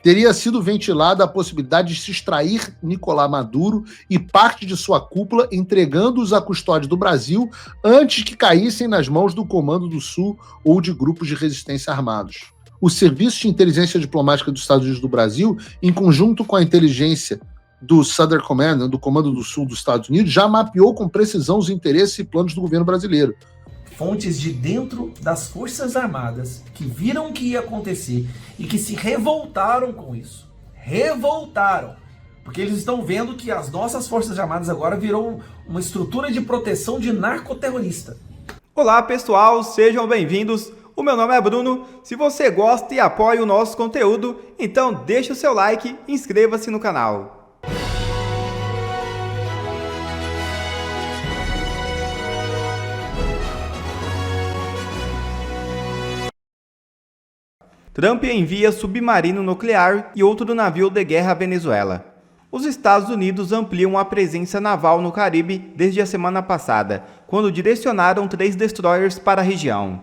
teria sido ventilada a possibilidade de se extrair Nicolás Maduro e parte de sua cúpula, entregando-os à custódia do Brasil antes que caíssem nas mãos do Comando do Sul ou de grupos de resistência armados. O Serviço de Inteligência Diplomática dos Estados Unidos do Brasil, em conjunto com a inteligência do Southern Command, do Comando do Sul dos Estados Unidos, já mapeou com precisão os interesses e planos do governo brasileiro. Fontes de dentro das Forças Armadas que viram o que ia acontecer e que se revoltaram com isso. Revoltaram. Porque eles estão vendo que as nossas Forças Armadas agora virou uma estrutura de proteção de narcoterrorista. Olá pessoal, sejam bem-vindos. O meu nome é Bruno. Se você gosta e apoia o nosso conteúdo, então deixa o seu like e inscreva-se no canal. Trump envia submarino nuclear e outro navio de guerra à Venezuela. Os Estados Unidos ampliam a presença naval no Caribe desde a semana passada, quando direcionaram 3 destroyers para a região.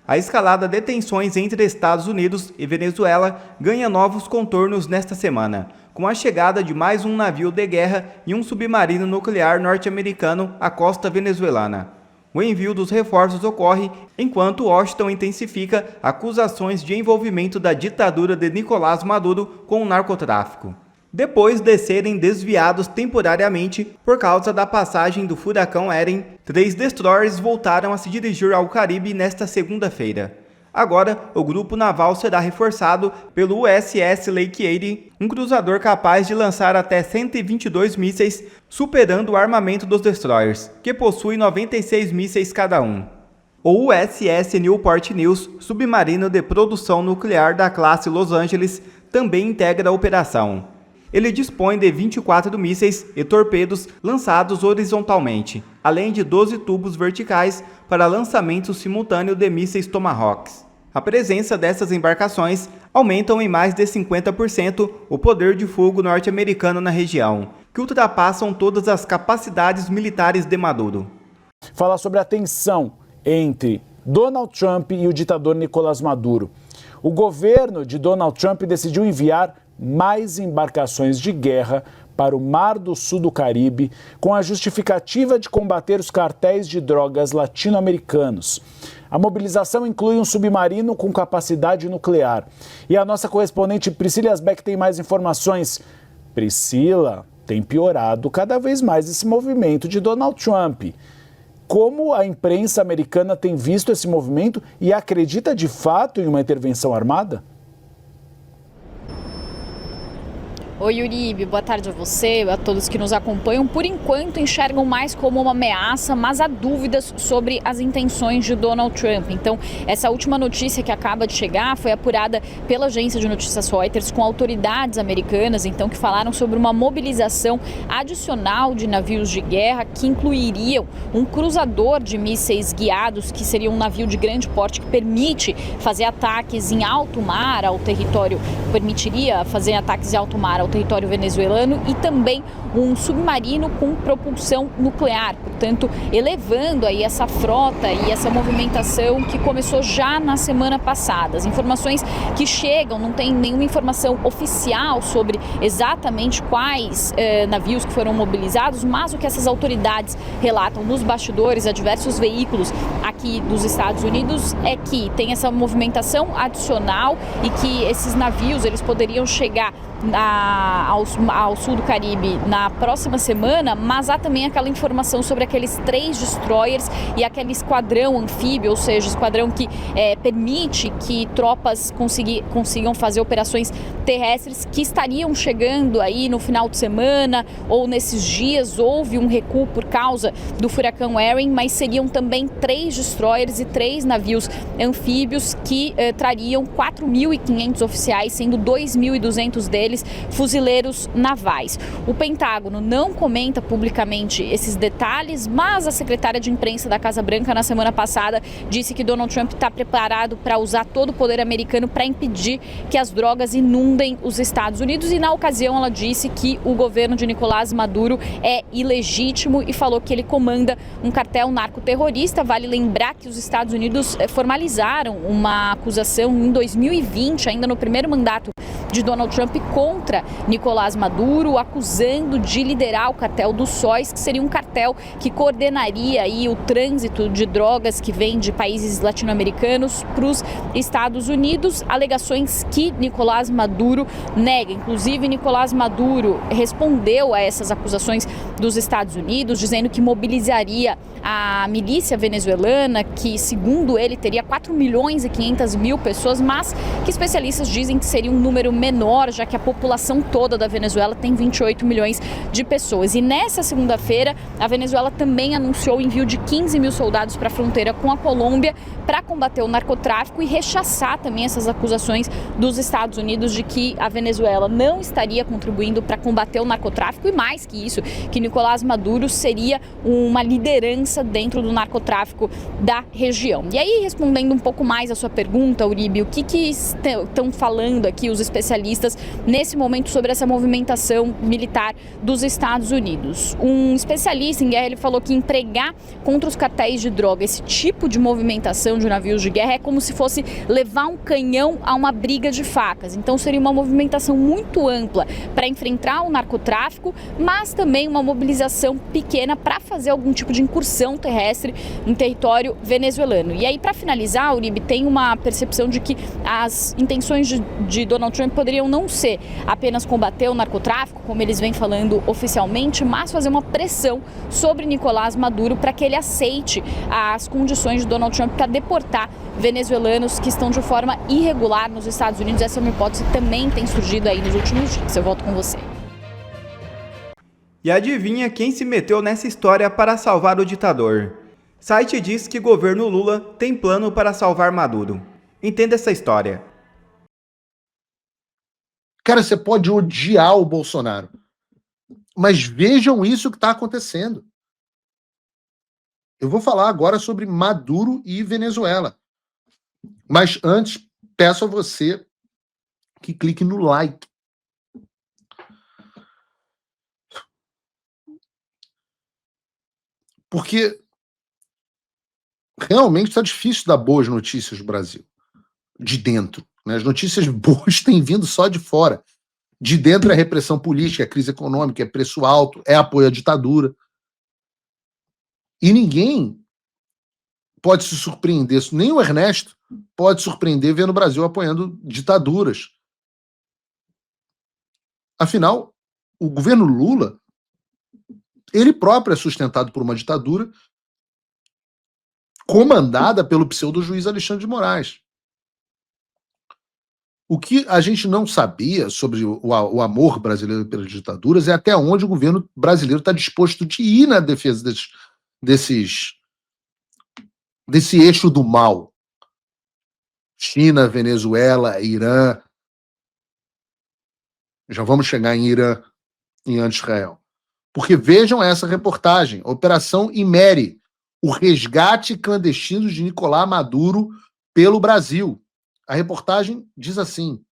A escalada de tensões entre Estados Unidos e Venezuela ganha novos contornos nesta semana, com a chegada de mais um navio de guerra e um submarino nuclear norte-americano à costa venezuelana. O envio dos reforços ocorre enquanto Washington intensifica acusações de envolvimento da ditadura de Nicolás Maduro com o narcotráfico, depois de serem desviados temporariamente por causa da passagem do furacão Erin. 3 destroyers voltaram a se dirigir ao Caribe nesta segunda-feira. Agora, o grupo naval será reforçado pelo USS Lake Erie, um cruzador capaz de lançar até 122 mísseis, superando o armamento dos destroyers, que possui 96 mísseis cada um. O USS Newport News, submarino de produção nuclear da classe Los Angeles, também integra a operação. Ele dispõe de 24 mísseis e torpedos lançados horizontalmente, além de 12 tubos verticais para lançamento simultâneo de mísseis Tomahawks. A presença dessas embarcações aumentam em mais de 50% o poder de fogo norte-americano na região, que ultrapassam todas as capacidades militares de Maduro. Falar sobre a tensão entre Donald Trump e o ditador Nicolás Maduro. O governo de Donald Trump decidiu enviar mais embarcações de guerra para o Mar do Sul do Caribe, com a justificativa de combater os cartéis de drogas latino-americanos. A mobilização inclui um submarino com capacidade nuclear. E a nossa correspondente Priscila Asbeck tem mais informações. Priscila, tem piorado cada vez mais esse movimento de Donald Trump. Como a imprensa americana tem visto esse movimento e acredita de fato em uma intervenção armada? Oi, Uribe, boa tarde a você, a todos que nos acompanham. Por enquanto, enxergam mais como uma ameaça, mas há dúvidas sobre as intenções de Donald Trump. Então, essa última notícia que acaba de chegar foi apurada pela agência de notícias Reuters com autoridades americanas, então, que falaram sobre uma mobilização adicional de navios de guerra que incluiriam um cruzador de mísseis guiados, que seria um navio de grande porte que permite fazer ataques em alto mar ao território, permitiria fazer ataques em alto mar ao território venezuelano, e também um submarino com propulsão nuclear, portanto, elevando aí essa frota e essa movimentação que começou já na semana passada. As informações que chegam, não tem nenhuma informação oficial sobre exatamente quais navios que foram mobilizados, mas o que essas autoridades relatam nos bastidores a diversos veículos aqui dos Estados Unidos é que tem essa movimentação adicional e que esses navios eles poderiam chegar ao sul do Caribe na próxima semana, mas há também aquela informação sobre aqueles 3 destroyers e aquele esquadrão anfíbio, ou seja, esquadrão que permite que tropas consigam fazer operações terrestres, que estariam chegando aí no final de semana ou nesses dias. Houve um recuo por causa do furacão Erin, mas seriam também 3 destroyers e 3 navios anfíbios que trariam 4.500 oficiais, sendo 2.200 deles fuzileiros navais. O Pentágono não comenta publicamente esses detalhes, mas a secretária de imprensa da Casa Branca na semana passada disse que Donald Trump está preparado para usar todo o poder americano para impedir que as drogas inundem os Estados Unidos, e na ocasião ela disse que o governo de Nicolás Maduro é ilegítimo e falou que ele comanda um cartel narcoterrorista. Vale lembrar que os Estados Unidos formalizaram uma acusação em 2020, ainda no primeiro mandato de Donald Trump contra Nicolás Maduro, acusando de liderar o cartel dos sóis, que seria um cartel que coordenaria aí o trânsito de drogas que vem de países latino-americanos para os Estados Unidos, alegações que Nicolás Maduro nega. Inclusive, Nicolás Maduro respondeu a essas acusações dos Estados Unidos, dizendo que mobilizaria a milícia venezuelana, que, segundo ele, teria 4.500.000 pessoas, mas que especialistas dizem que seria um número menor, já que a população toda da Venezuela tem 28 milhões de pessoas. E nessa segunda-feira, a Venezuela também anunciou o envio de 15.000 soldados para a fronteira com a Colômbia para combater o narcotráfico e rechaçar também essas acusações dos Estados Unidos de que a Venezuela não estaria contribuindo para combater o narcotráfico e, mais que isso, que Nicolás Maduro seria uma liderança dentro do narcotráfico da região. E aí, respondendo um pouco mais a sua pergunta, Uribe, o que estão falando aqui os especialistas nesse momento sobre essa movimentação militar dos Estados Unidos? Um especialista em guerra, ele falou que empregar contra os cartéis de droga esse tipo de movimentação de navios de guerra é como se fosse levar um canhão a uma briga de facas. Então seria uma movimentação muito ampla para enfrentar o narcotráfico, mas também uma mobilização pequena para fazer algum tipo de incursão terrestre em território venezuelano. E aí, para finalizar, Uribe, tem uma percepção de que as intenções de Donald Trump poderiam não ser apenas combater o narcotráfico, como eles vêm falando oficialmente, mas fazer uma pressão sobre Nicolás Maduro para que ele aceite as condições de Donald Trump para deportar venezuelanos que estão de forma irregular nos Estados Unidos. Essa é uma hipótese que também tem surgido aí nos últimos dias. Eu volto com você. E adivinha quem se meteu nessa história para salvar o ditador? Site diz que governo Lula tem plano para salvar Maduro. Entenda essa história. Cara, você pode odiar o Bolsonaro, mas vejam isso que está acontecendo. Eu vou falar agora sobre Maduro e Venezuela. Mas antes, peço a você que clique no like. Porque realmente está difícil dar boas notícias do Brasil. De dentro. Né? As notícias boas têm vindo só de fora. De dentro é repressão política, é crise econômica, é preço alto, é apoio à ditadura. E ninguém pode se surpreender, nem o Ernesto pode surpreender vendo o Brasil apoiando ditaduras. Afinal, o governo Lula, ele próprio é sustentado por uma ditadura comandada pelo pseudo-juiz Alexandre de Moraes. O que a gente não sabia sobre o amor brasileiro pelas ditaduras é até onde o governo brasileiro está disposto de ir na defesa desse eixo do mal. China, Venezuela, Irã. Já vamos chegar em Irã e antes Israel. Porque vejam essa reportagem, Operação Imeri, o resgate clandestino de Nicolás Maduro pelo Brasil. A reportagem diz assim: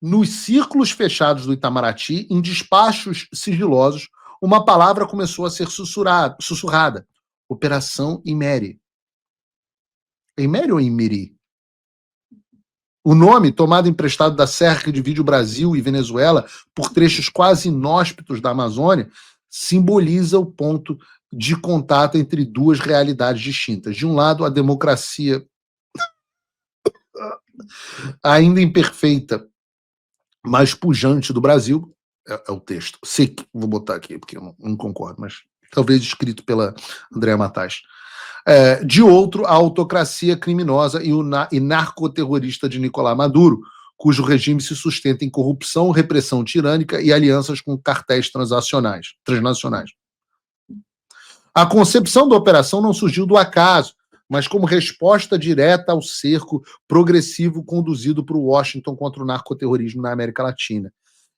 nos círculos fechados do Itamaraty, em despachos sigilosos, uma palavra começou a ser sussurrada. Operação Imeri. Imeri ou Imeri? O nome, tomado emprestado da serra que divide o Brasil e Venezuela por trechos quase inóspitos da Amazônia, simboliza o ponto de contato entre duas realidades distintas. De um lado, a democracia ainda imperfeita, mas pujante do Brasil, é o texto. Sei que vou botar aqui, porque eu não concordo, mas talvez escrito pela Andréa Matais. De outro, a autocracia criminosa e narcoterrorista de Nicolás Maduro, cujo regime se sustenta em corrupção, repressão tirânica e alianças com cartéis transnacionais. A concepção da operação não surgiu do acaso, mas como resposta direta ao cerco progressivo conduzido por Washington contra o narcoterrorismo na América Latina.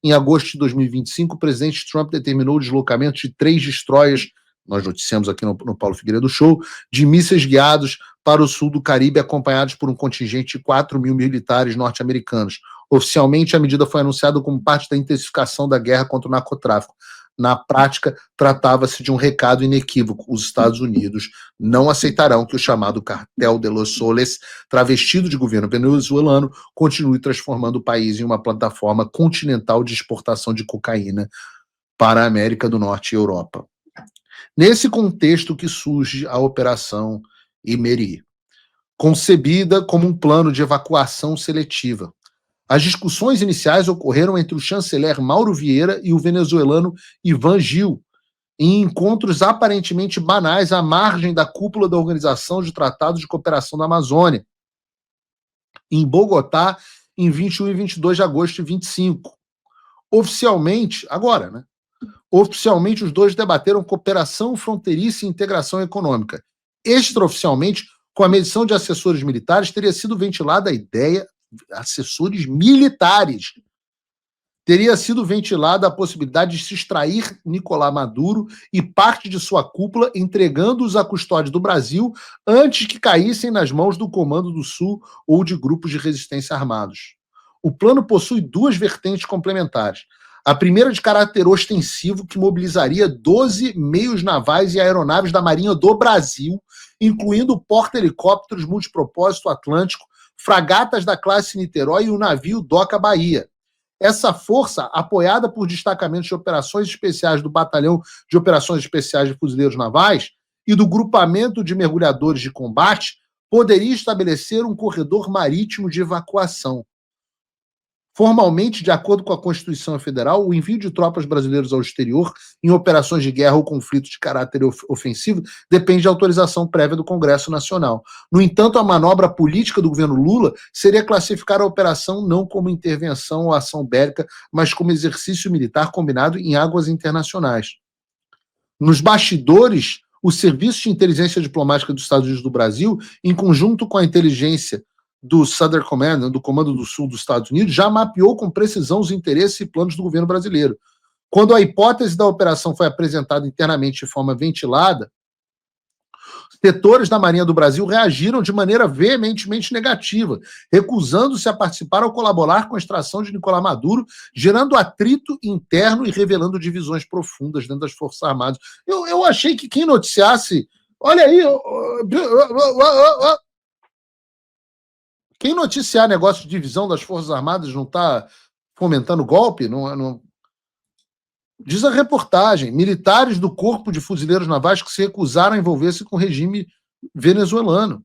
Em agosto de 2025, o presidente Trump determinou o deslocamento de 3 destroyers, nós noticiamos aqui no Paulo Figueiredo Show, de mísseis guiados para o sul do Caribe, acompanhados por um contingente de 4.000 militares norte-americanos. Oficialmente, a medida foi anunciada como parte da intensificação da guerra contra o narcotráfico. Na prática, tratava-se de um recado inequívoco. Os Estados Unidos não aceitarão que o chamado Cartel de los Soles, travestido de governo venezuelano, continue transformando o país em uma plataforma continental de exportação de cocaína para a América do Norte e Europa. Nesse contexto que surge a Operação Imery, concebida como um plano de evacuação seletiva. As discussões iniciais ocorreram entre o chanceler Mauro Vieira e o venezuelano Ivan Gil, em encontros aparentemente banais à margem da cúpula da Organização de Tratados de Cooperação da Amazônia, em Bogotá, em 21 e 22 de agosto de 25. Oficialmente, agora, né? Oficialmente, os dois debateram cooperação fronteiriça e integração econômica. Extraoficialmente, com a medição de assessores militares, teria sido ventilada a ideia, assessores militares, teria sido ventilada a possibilidade de se extrair Nicolás Maduro e parte de sua cúpula, entregando-os à custódia do Brasil antes que caíssem nas mãos do Comando do Sul ou de grupos de resistência armados. O plano possui duas vertentes complementares. A primeira de caráter ostensivo, que mobilizaria 12 meios navais e aeronaves da Marinha do Brasil, incluindo porta-helicópteros multipropósito Atlântico, fragatas da classe Niterói e o navio Doca Bahia. Essa força, apoiada por destacamentos de operações especiais do Batalhão de Operações Especiais de Fuzileiros Navais e do Grupamento de Mergulhadores de Combate, poderia estabelecer um corredor marítimo de evacuação. Formalmente, de acordo com a Constituição Federal, o envio de tropas brasileiras ao exterior em operações de guerra ou conflito de caráter ofensivo depende de autorização prévia do Congresso Nacional. No entanto, a manobra política do governo Lula seria classificar a operação não como intervenção ou ação bélica, mas como exercício militar combinado em águas internacionais. Nos bastidores, o Serviço de Inteligência Diplomática dos Estados Unidos do Brasil, em conjunto com a inteligência do Southern Command, do Comando do Sul dos Estados Unidos, já mapeou com precisão os interesses e planos do governo brasileiro. Quando a hipótese da operação foi apresentada internamente de forma ventilada, setores da Marinha do Brasil reagiram de maneira veementemente negativa, recusando-se a participar ou colaborar com a extração de Nicolás Maduro, gerando atrito interno e revelando divisões profundas dentro das Forças Armadas. Eu achei que quem noticiasse... Olha aí... Quem noticiar negócio de divisão das Forças Armadas não está fomentando golpe? Não. Diz a reportagem, militares do Corpo de Fuzileiros Navais que se recusaram a envolver-se com o regime venezuelano.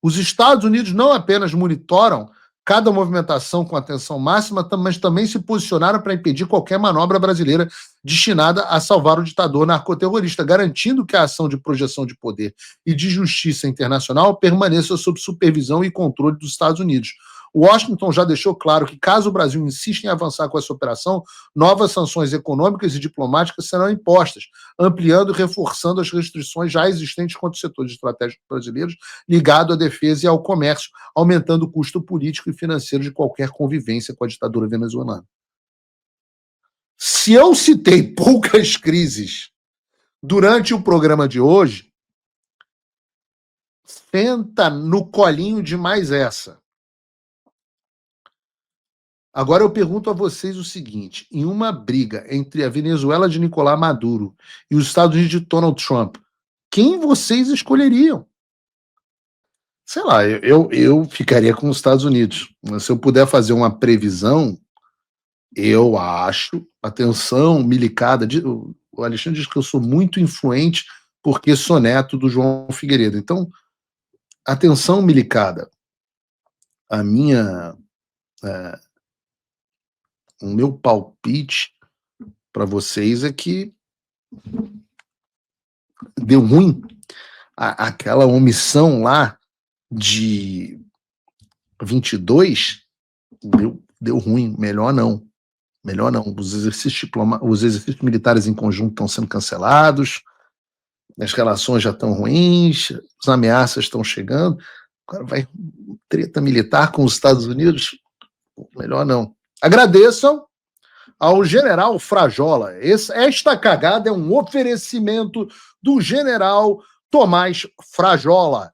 Os Estados Unidos não apenas monitoram cada movimentação com atenção máxima, mas também se posicionaram para impedir qualquer manobra brasileira destinada a salvar o ditador narcoterrorista, garantindo que a ação de projeção de poder e de justiça internacional permaneça sob supervisão e controle dos Estados Unidos. Washington já deixou claro que, caso o Brasil insista em avançar com essa operação, novas sanções econômicas e diplomáticas serão impostas, ampliando e reforçando as restrições já existentes contra os setores estratégicos brasileiros ligados à defesa e ao comércio, aumentando o custo político e financeiro de qualquer convivência com a ditadura venezuelana. Se eu citei poucas crises durante o programa de hoje, senta no colinho de mais essa. Agora eu pergunto a vocês o seguinte, em uma briga entre a Venezuela de Nicolás Maduro e os Estados Unidos de Donald Trump, quem vocês escolheriam? Sei lá, eu ficaria com os Estados Unidos. Se eu puder fazer uma previsão, eu acho, atenção, milicada, o Alexandre diz que eu sou muito influente porque sou neto do João Figueiredo. Então, atenção, milicada, o meu palpite para vocês é que deu ruim aquela omissão lá de 22, deu ruim, melhor não. Os exercícios militares em conjunto estão sendo cancelados, as relações já estão ruins, as ameaças estão chegando, agora vai treta militar com os Estados Unidos, melhor não. Agradeçam ao general Frajola. Esta cagada é um oferecimento do general Tomás Frajola.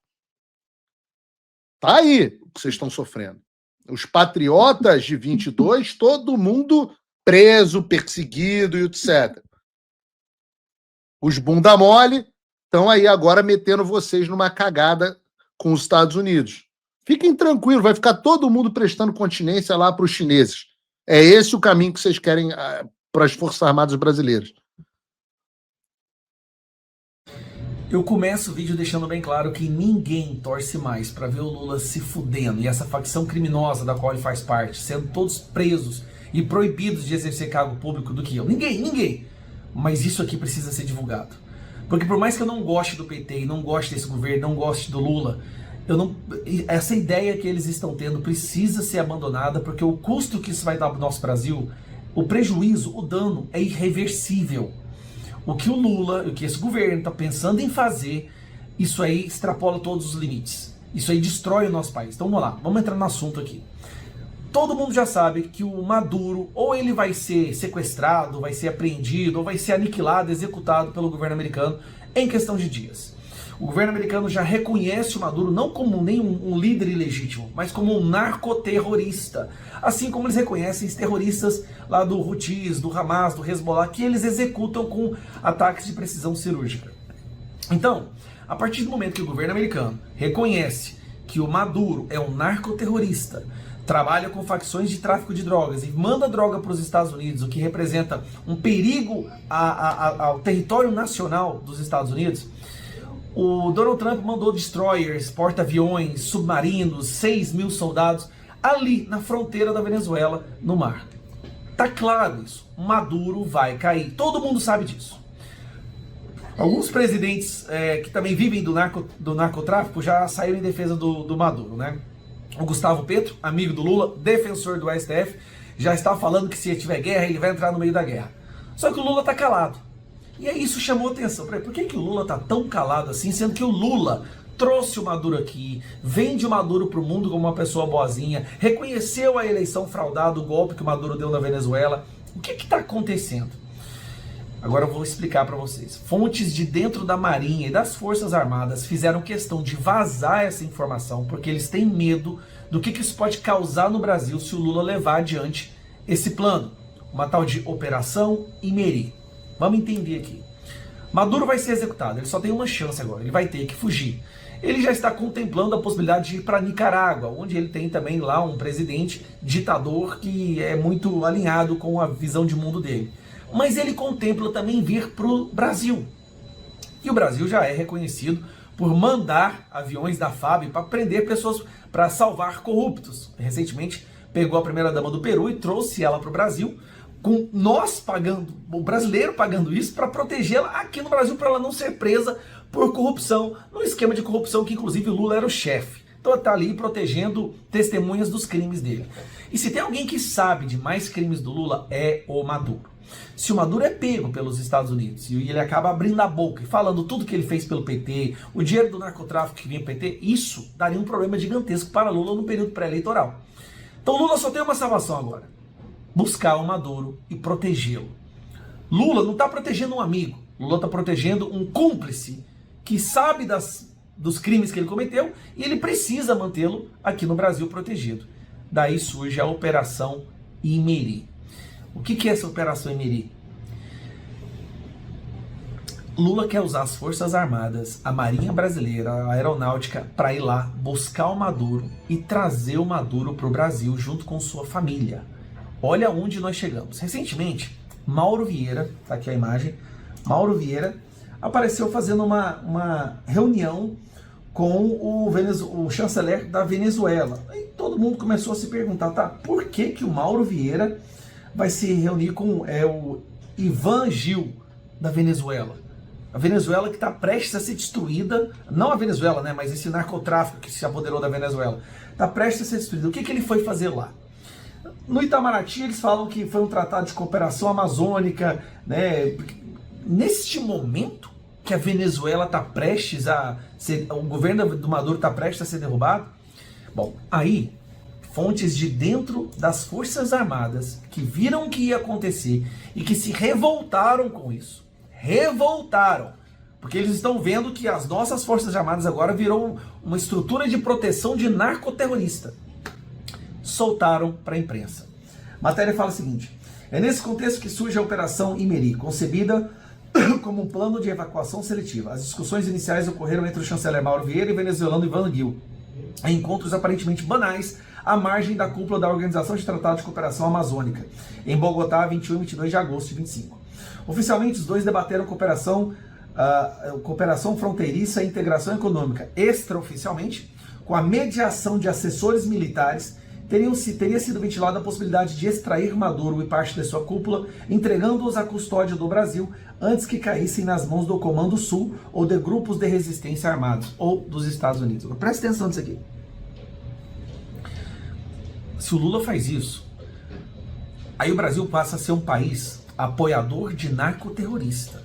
Tá aí o que vocês estão sofrendo. Os patriotas de 22, todo mundo preso, perseguido e etc. Os bunda mole estão aí agora metendo vocês numa cagada com os Estados Unidos. Fiquem tranquilos, vai ficar todo mundo prestando continência lá para os chineses. É esse o caminho que vocês querem para as Forças Armadas brasileiras. Eu começo o vídeo deixando bem claro que ninguém torce mais para ver o Lula se fudendo e essa facção criminosa da qual ele faz parte, sendo todos presos e proibidos de exercer cargo público do que eu. Ninguém. Mas isso aqui precisa ser divulgado. Porque por mais que eu não goste do PT e não goste desse governo, não goste do Lula, essa ideia que eles estão tendo precisa ser abandonada, porque o custo que isso vai dar para o nosso Brasil, o prejuízo, o dano é irreversível. O que o Lula, o que esse governo está pensando em fazer, isso aí extrapola todos os limites. Isso aí destrói o nosso país. Então vamos lá, vamos entrar no assunto aqui. Todo mundo já sabe que o Maduro, ou ele vai ser sequestrado, vai ser apreendido, ou vai ser aniquilado, executado pelo governo americano em questão de dias. O governo americano já reconhece o Maduro não como um líder ilegítimo, mas como um narcoterrorista. Assim como eles reconhecem os terroristas lá do Houthis, do Hamas, do Hezbollah, que eles executam com ataques de precisão cirúrgica. Então, a partir do momento que o governo americano reconhece que o Maduro é um narcoterrorista, trabalha com facções de tráfico de drogas e manda droga para os Estados Unidos, o que representa um perigo ao território nacional dos Estados Unidos, o Donald Trump mandou destroyers, porta-aviões, submarinos, 6.000 soldados ali na fronteira da Venezuela, no mar. Tá claro isso. Maduro vai cair. Todo mundo sabe disso. Alguns presidentes que também vivem do narcotráfico já saíram em defesa do Maduro, né? O Gustavo Petro, amigo do Lula, defensor do STF, já está falando que se tiver guerra, ele vai entrar no meio da guerra. Só que o Lula tá calado. E aí isso chamou atenção. Por que o Lula tá tão calado assim, sendo que o Lula trouxe o Maduro aqui, vende o Maduro pro mundo como uma pessoa boazinha, reconheceu a eleição fraudada, o golpe que o Maduro deu na Venezuela? O que tá acontecendo? Agora eu vou explicar para vocês. Fontes de dentro da Marinha e das Forças Armadas fizeram questão de vazar essa informação, porque eles têm medo do que isso pode causar no Brasil se o Lula levar adiante esse plano. Uma tal de Operação Imerê. Vamos entender aqui. Maduro vai ser executado, ele só tem uma chance agora, ele vai ter que fugir. Ele já está contemplando a possibilidade de ir para Nicarágua, onde ele tem também lá um presidente ditador que é muito alinhado com a visão de mundo dele. Mas ele contempla também vir para o Brasil. E o Brasil já é reconhecido por mandar aviões da FAB para prender pessoas, para salvar corruptos. Recentemente pegou a primeira-dama do Peru e trouxe ela para o Brasil, com nós pagando, o brasileiro pagando isso para protegê-la aqui no Brasil, para ela não ser presa por corrupção, num esquema de corrupção que inclusive o Lula era o chefe. Então está ali protegendo testemunhas dos crimes dele. E se tem alguém que sabe de mais crimes do Lula, é o Maduro. Se o Maduro é pego pelos Estados Unidos e ele acaba abrindo a boca e falando tudo que ele fez pelo PT, o dinheiro do narcotráfico que vinha pro PT, isso daria um problema gigantesco para Lula no período pré-eleitoral. Então Lula só tem uma salvação agora: buscar o Maduro e protegê-lo. Lula não está protegendo um amigo, Lula está protegendo um cúmplice que sabe dos crimes que ele cometeu e ele precisa mantê-lo aqui no Brasil protegido. Daí surge a Operação Imerê. O que é essa Operação Imerê? Lula quer usar as Forças Armadas, a Marinha Brasileira, a Aeronáutica, para ir lá buscar o Maduro e trazer o Maduro para o Brasil junto com sua família. Olha onde nós chegamos. Recentemente, Mauro Vieira, tá aqui a imagem, Mauro Vieira apareceu fazendo uma reunião com o chanceler da Venezuela. Aí todo mundo começou a se perguntar, tá, por que o Mauro Vieira vai se reunir com o Ivan Gil da Venezuela? A Venezuela que está prestes a ser destruída, não a Venezuela, né, mas esse narcotráfico que se apoderou da Venezuela, está prestes a ser destruído. O que ele foi fazer lá? No Itamaraty eles falam que foi um tratado de cooperação amazônica, né? Neste momento que a Venezuela está prestes a ser, o governo do Maduro está prestes a ser derrubado, bom, aí fontes de dentro das Forças Armadas que viram o que ia acontecer e que se revoltaram com isso. Revoltaram. Porque eles estão vendo que as nossas Forças Armadas agora virou uma estrutura de proteção de narcoterrorista. Soltaram para a imprensa. A matéria fala o seguinte: é nesse contexto que surge a Operação Imerê, concebida como um plano de evacuação seletiva. As discussões iniciais ocorreram entre o chanceler Mauro Vieira e o venezuelano Ivan Gil, em encontros aparentemente banais à margem da cúpula da Organização de Tratado de Cooperação Amazônica, em Bogotá, 21 e 22 de agosto de 25. Oficialmente, os dois debateram cooperação fronteiriça e integração econômica. Extraoficialmente, com a mediação de assessores militares, teria sido ventilada a possibilidade de extrair Maduro e parte de sua cúpula, entregando-os à custódia do Brasil antes que caíssem nas mãos do Comando Sul ou de grupos de resistência armados, ou dos Estados Unidos. Agora, presta atenção nisso aqui. Se o Lula faz isso, aí o Brasil passa a ser um país apoiador de narcoterrorista.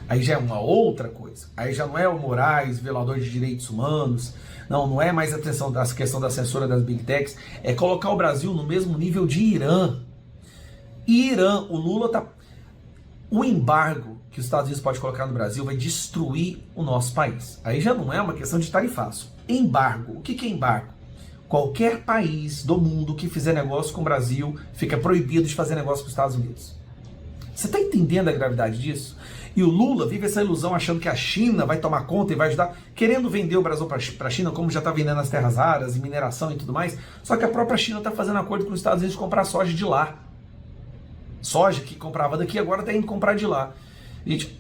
Aí já é uma outra coisa. Aí já não é o Moraes, violador de direitos humanos. Não é mais a questão da censura das Big Techs. É colocar o Brasil no mesmo nível de Irã. Irã, o Lula tá... O embargo que os Estados Unidos pode colocar no Brasil vai destruir o nosso país. Aí já não é uma questão de tarifaço. Embargo. O que é embargo? Qualquer país do mundo que fizer negócio com o Brasil fica proibido de fazer negócio com os Estados Unidos. Você está entendendo a gravidade disso? E o Lula vive essa ilusão achando que a China vai tomar conta e vai ajudar, querendo vender o Brasil para a China, como já está vendendo as terras raras e mineração e tudo mais. Só que a própria China está fazendo acordo com os Estados Unidos de comprar soja de lá. Soja que comprava daqui agora está indo comprar de lá. Gente,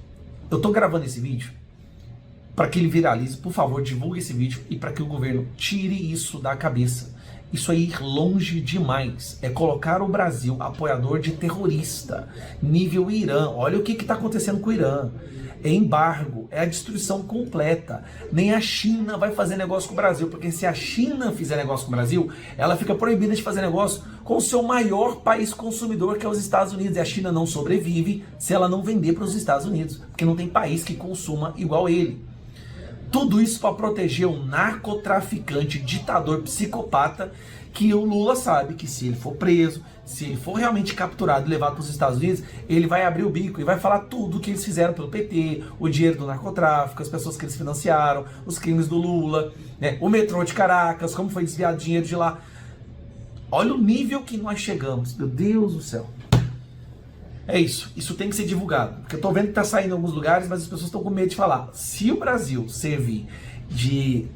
eu estou gravando esse vídeo para que ele viralize. Por favor, divulgue esse vídeo e para que o governo tire isso da cabeça. Isso é ir longe demais. É colocar o Brasil apoiador de terrorista. Nível Irã. Olha o que está acontecendo com o Irã. É embargo. É a destruição completa. Nem a China vai fazer negócio com o Brasil. Porque se a China fizer negócio com o Brasil, ela fica proibida de fazer negócio com o seu maior país consumidor, que é os Estados Unidos. E a China não sobrevive se ela não vender para os Estados Unidos. Porque não tem país que consuma igual ele. Tudo isso para proteger um narcotraficante, ditador, psicopata, que o Lula sabe que se ele for preso, se ele for realmente capturado e levado para os Estados Unidos, ele vai abrir o bico e vai falar tudo que eles fizeram pelo PT, o dinheiro do narcotráfico, as pessoas que eles financiaram, os crimes do Lula, né, o metrô de Caracas, como foi desviado dinheiro de lá. Olha o nível que nós chegamos, meu Deus do céu. É isso tem que ser divulgado, porque eu tô vendo que tá saindo em alguns lugares, mas as pessoas estão com medo de falar. Se o Brasil servir de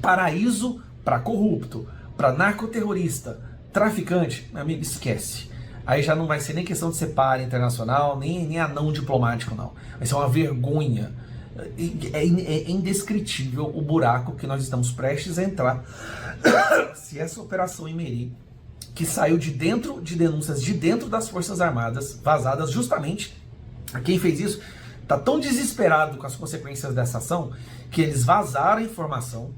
paraíso para corrupto, para narcoterrorista, traficante, meu amigo, esquece. Aí já não vai ser nem questão de ser par internacional, nem anão diplomático, não. Vai ser uma vergonha. É indescritível o buraco que nós estamos prestes a entrar se essa operação Imery, que saiu de dentro de denúncias de dentro das Forças Armadas, vazadas justamente, quem fez isso está tão desesperado com as consequências dessa ação, que eles vazaram a informação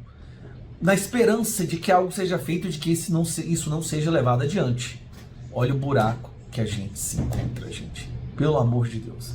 na esperança de que algo seja feito, de que isso não seja levado adiante. Olha o buraco que a gente se encontra, gente. Pelo amor de Deus.